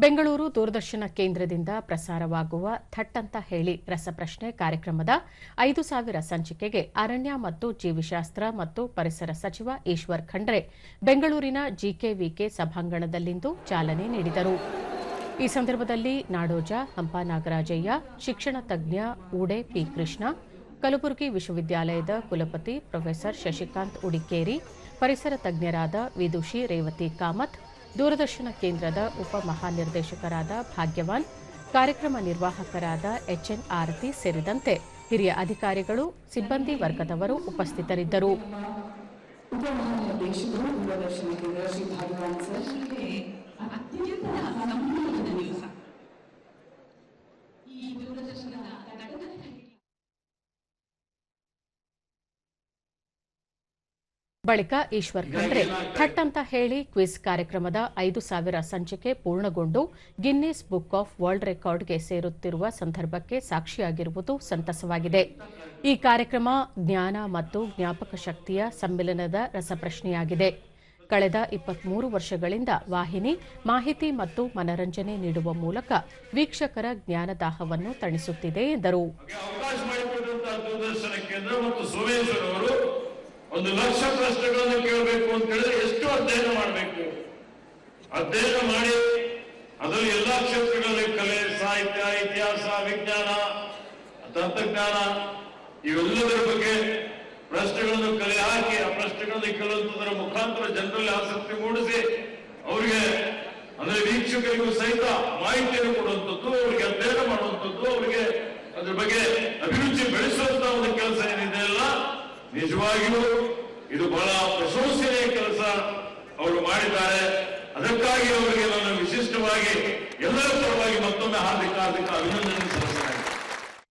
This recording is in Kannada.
ಬೆಂಗಳೂರು ದೂರದರ್ಶನ ಕೇಂದ್ರದಿಂದ ಪ್ರಸಾರವಾಗುವ ಥಟ್ ಅಂತ ಹೇಳಿ ರಸಪ್ರಶ್ನೆ ಕಾರ್ಯಕ್ರಮದ 5,000 ಸಂಚಿಕೆಗೆ ಅರಣ್ಯ ಮತ್ತು ಜೀವಿಶಾಸ್ತ್ರ ಮತ್ತು ಪರಿಸರ ಸಚಿವ ಈಶ್ವರ್ ಖಂಡ್ರೆ ಬೆಂಗಳೂರಿನ ಜಿಕೆವಿಕೆ ಸಭಾಂಗಣದಲ್ಲಿಂದು ಚಾಲನೆ ನೀಡಿದರು. ಈ ಸಂದರ್ಭದಲ್ಲಿ ನಾಡೋಜ ಹಂಪ ನಾಗರಾಜಯ್ಯ, ಶಿಕ್ಷಣ ತಜ್ಞ ಊಡೆ ಪಿ ಕೃಷ್ಣ, ಕಲಬುರಗಿ ವಿಶ್ವವಿದ್ಯಾಲಯದ ಕುಲಪತಿ ಪ್ರೊಫೆಸರ್ ಶಶಿಕಾಂತ್ ಉಡಿಕೇರಿ, ಪರಿಸರ ತಜ್ಞರಾದ ವಿದುಷಿ ರೇವತಿ ಕಾಮತ್, ದೂರದರ್ಶನ ಕೇಂದ್ರದ ಉಪ ಮಹಾನಿರ್ದೇಶಕರಾದ ಭಾಗ್ಯವಾನ್, ಕಾರ್ಯಕ್ರಮ ನಿರ್ವಾಹಕರಾದ ಎಚ್ಎನ್ ಆರತಿ ಸೇರಿದಂತೆ ಹಿರಿಯ ಅಧಿಕಾರಿಗಳು, ಸಿಬ್ಬಂದಿ ವರ್ಗದವರು ಉಪಸ್ಥಿತರಿದ್ದರು. ಬಳಿಕ ಈಶ್ವರ್ ಖಂಡ್ರೆ ಥಟ್ ಅಂತ ಹೇಳಿ ಕ್ವಿಜ್ ಕಾರ್ಯಕ್ರಮದ 5,000 ಸಂಚಿಕೆ ಪೂರ್ಣಗೊಂಡು ಗಿನ್ನಿಸ್ ಬುಕ್ ಆಫ್ ವರ್ಲ್ಡ್ ರೆಕಾರ್ಡ್ಗೆ ಸೇರುತ್ತಿರುವ ಸಂದರ್ಭಕ್ಕೆ ಸಾಕ್ಷಿಯಾಗಿರುವುದು ಸಂತಸವಾಗಿದೆ. ಈ ಕಾರ್ಯಕ್ರಮ ಜ್ಞಾನ ಮತ್ತು ಜ್ಞಾಪಕ ಶಕ್ತಿಯ ಸಮ್ಮಿಲನದ ರಸಪ್ರಶ್ನೆಯಾಗಿದೆ. ಕಳೆದ 23 ವರ್ಷಗಳಿಂದ ವಾಹಿನಿ ಮಾಹಿತಿ ಮತ್ತು ಮನರಂಜನೆ ನೀಡುವ ಮೂಲಕ ವೀಕ್ಷಕರ ಜ್ಞಾನದಾಹವನ್ನು ತಣಿಸುತ್ತಿದೆ ಎಂದರು. 1,00,000 ಪ್ರಶ್ನೆಗಳನ್ನು ಕೇಳಬೇಕು ಅಂತ ಹೇಳಿದ್ರೆ ಎಷ್ಟು ಅಧ್ಯಯನ ಮಾಡಬೇಕು? ಅಧ್ಯಯನ ಮಾಡಿ ಅದರಲ್ಲಿ ಎಲ್ಲಾ ಕ್ಷೇತ್ರಗಳಲ್ಲಿ ಕಲೆ, ಸಾಹಿತ್ಯ, ಇತಿಹಾಸ, ವಿಜ್ಞಾನ, ತಂತ್ರಜ್ಞಾನ ಇವೆಲ್ಲದರ ಬಗ್ಗೆ ಪ್ರಶ್ನೆಗಳನ್ನು ಕಲೆ ಹಾಕಿ ಆ ಪ್ರಶ್ನೆಗಳನ್ನು ಕೇಳುವಂತದರ ಮುಖಾಂತರ ಜನರಲ್ಲಿ ಆಸಕ್ತಿ ಮೂಡಿಸಿ ಅವರಿಗೆ ಅಂದ್ರೆ ವೀಕ್ಷಕರಿಗೂ ಸಹಿತ ಮಾಹಿತಿಯನ್ನು ಕೊಡುವಂಥದ್ದು, ಅವರಿಗೆ ಅಧ್ಯಯನ ಮಾಡುವಂಥದ್ದು, ಅವರಿಗೆ ಅದ್ರ ಬಗ್ಗೆ ಅಭಿರುಚಿ ಬೆಳೆಸುವಂತ ಒಂದು ಕೆಲಸ ಏನಿದೆ ಅಲ್ಲ, ನಿಜವಾಗಿಯೂ ಇದು ಬಹಳ ಪ್ರಶಂಸನೀಯ ಕೆಲಸ ಅವರು ಮಾಡಿದ್ದಾರೆ. ಅದಕ್ಕಾಗಿ ಅವರಿಗೆ ನಾನು ವಿಶಿಷ್ಟವಾಗಿ ಎಲ್ಲರ ಪರವಾಗಿ ಮತ್ತೊಮ್ಮೆ ಹಾರ್ದಿಕ ಅಭಿನಂದನೆ